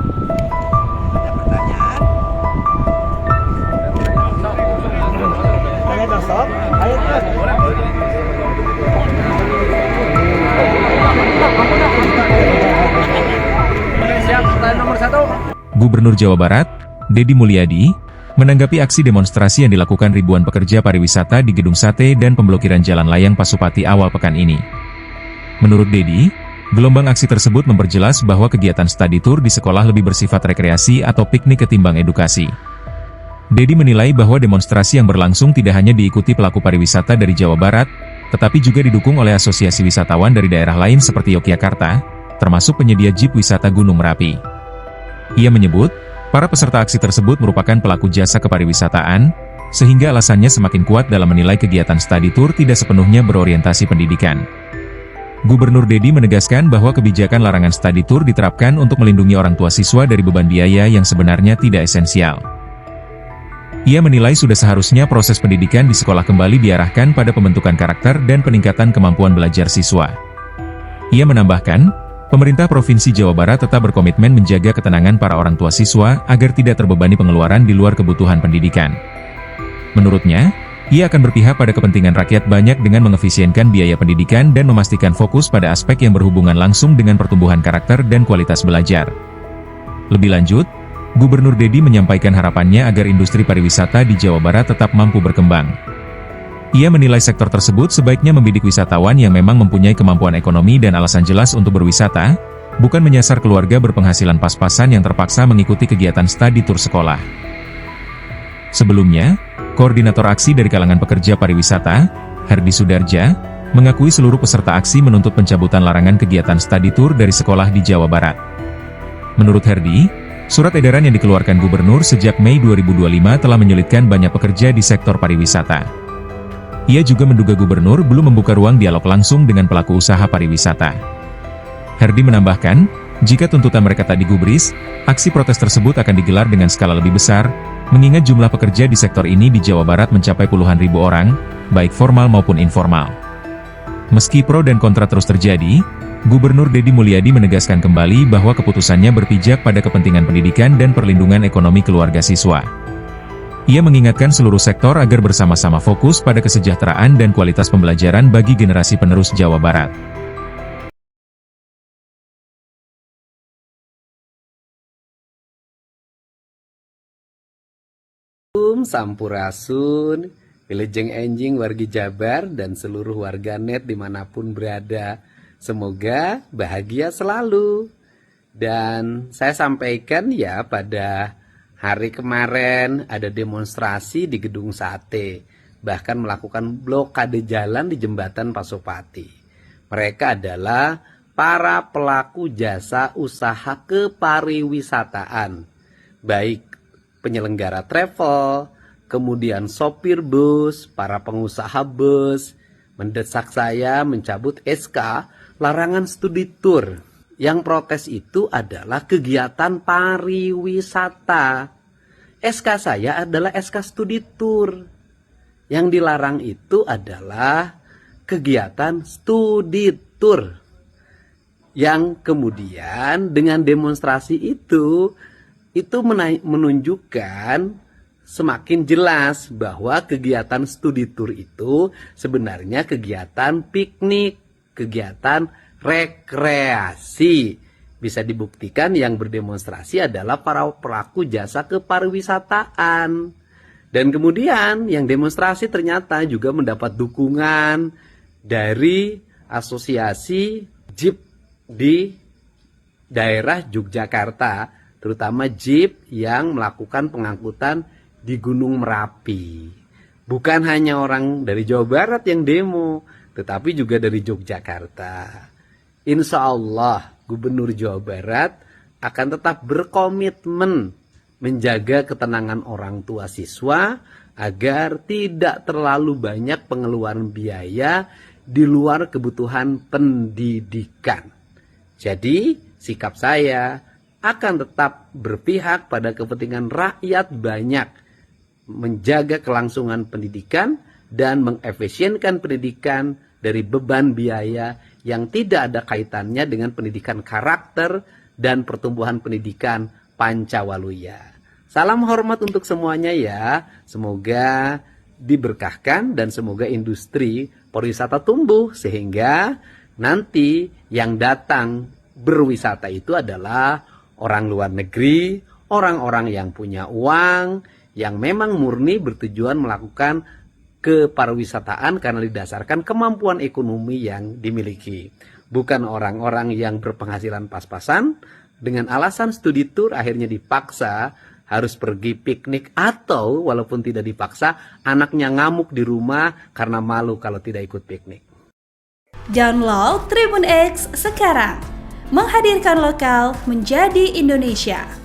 Ada pertanyaan? Ayo dong, sob. Ayo terus. Siap, pertanyaan nomor 1. Gubernur Jawa Barat, Deddy Mulyadi, menanggapi aksi demonstrasi yang dilakukan ribuan pekerja pariwisata di Gedung Sate dan pemblokiran Jalan Layang Pasupati awal pekan ini. Menurut Deddy, gelombang aksi tersebut memperjelas bahwa kegiatan study tour di sekolah lebih bersifat rekreasi atau piknik ketimbang edukasi. Deddy menilai bahwa demonstrasi yang berlangsung tidak hanya diikuti pelaku pariwisata dari Jawa Barat, tetapi juga didukung oleh asosiasi wisatawan dari daerah lain seperti Yogyakarta, termasuk penyedia jeep wisata Gunung Merapi. Ia menyebut, para peserta aksi tersebut merupakan pelaku jasa kepariwisataan, sehingga alasannya semakin kuat dalam menilai kegiatan study tour tidak sepenuhnya berorientasi pendidikan. Gubernur Deddy menegaskan bahwa kebijakan larangan study tour diterapkan untuk melindungi orang tua siswa dari beban biaya yang sebenarnya tidak esensial. Ia menilai sudah seharusnya proses pendidikan di sekolah kembali diarahkan pada pembentukan karakter dan peningkatan kemampuan belajar siswa. Ia menambahkan, pemerintah Provinsi Jawa Barat tetap berkomitmen menjaga ketenangan para orang tua siswa agar tidak terbebani pengeluaran di luar kebutuhan pendidikan. Menurutnya, ia akan berpihak pada kepentingan rakyat banyak dengan mengefisienkan biaya pendidikan dan memastikan fokus pada aspek yang berhubungan langsung dengan pertumbuhan karakter dan kualitas belajar. Lebih lanjut, Gubernur Deddy menyampaikan harapannya agar industri pariwisata di Jawa Barat tetap mampu berkembang. Ia menilai sektor tersebut sebaiknya membidik wisatawan yang memang mempunyai kemampuan ekonomi dan alasan jelas untuk berwisata, bukan menyasar keluarga berpenghasilan pas-pasan yang terpaksa mengikuti kegiatan study tour sekolah. Sebelumnya, Koordinator Aksi dari kalangan pekerja pariwisata, Herdi Sudarja, mengakui seluruh peserta aksi menuntut pencabutan larangan kegiatan study tour dari sekolah di Jawa Barat. Menurut Herdi, surat edaran yang dikeluarkan Gubernur sejak Mei 2025 telah menyulitkan banyak pekerja di sektor pariwisata. Ia juga menduga Gubernur belum membuka ruang dialog langsung dengan pelaku usaha pariwisata. Herdi menambahkan, jika tuntutan mereka tak digubris, aksi protes tersebut akan digelar dengan skala lebih besar, mengingat jumlah pekerja di sektor ini di Jawa Barat mencapai puluhan ribu orang, baik formal maupun informal. Meski pro dan kontra terus terjadi, Gubernur Deddy Mulyadi menegaskan kembali bahwa keputusannya berpijak pada kepentingan pendidikan dan perlindungan ekonomi keluarga siswa. Ia mengingatkan seluruh sektor agar bersama-sama fokus pada kesejahteraan dan kualitas pembelajaran bagi generasi penerus Jawa Barat. Sampurasun, wilujeng enjing wargi Jabar dan seluruh warganet dimanapun berada. Semoga bahagia selalu. Dan saya sampaikan ya pada hari kemarin ada demonstrasi di Gedung Sate. Bahkan melakukan blokade jalan di Jembatan Pasupati. Mereka adalah para pelaku jasa usaha kepariwisataan. Baik penyelenggara travel, kemudian sopir bus, para pengusaha bus, mendesak saya mencabut SK larangan studi tour. Yang protes itu adalah kegiatan pariwisata. SK saya adalah SK studi tour. Yang dilarang itu adalah kegiatan studi tour. Yang kemudian dengan demonstrasi itu menunjukkan semakin jelas bahwa kegiatan studi tour itu sebenarnya kegiatan piknik, kegiatan rekreasi. Bisa dibuktikan yang berdemonstrasi adalah para pelaku jasa kepariwisataan. Dan kemudian yang demonstrasi ternyata juga mendapat dukungan dari asosiasi jeep di daerah Yogyakarta, terutama jeep yang melakukan pengangkutan di Gunung Merapi. Bukan hanya orang dari Jawa Barat yang demo, tetapi juga dari Yogyakarta. Insya Allah Gubernur Jawa Barat akan tetap berkomitmen menjaga ketenangan orang tua siswa agar tidak terlalu banyak pengeluaran biaya di luar kebutuhan pendidikan. Jadi sikap saya akan tetap berpihak pada kepentingan rakyat banyak, menjaga kelangsungan pendidikan dan mengefisienkan pendidikan dari beban biaya yang tidak ada kaitannya dengan pendidikan karakter dan pertumbuhan pendidikan Pancawaluya. Salam hormat untuk semuanya ya. Semoga diberkahkan dan semoga industri pariwisata tumbuh sehingga nanti yang datang berwisata itu adalah orang luar negeri, orang-orang yang punya uang, yang memang murni bertujuan melakukan kepariwisataan karena didasarkan kemampuan ekonomi yang dimiliki. Bukan orang-orang yang berpenghasilan pas-pasan dengan alasan studi tour akhirnya dipaksa harus pergi piknik atau walaupun tidak dipaksa anaknya ngamuk di rumah karena malu kalau tidak ikut piknik. Download Tribun X sekarang, menghadirkan lokal menjadi Indonesia.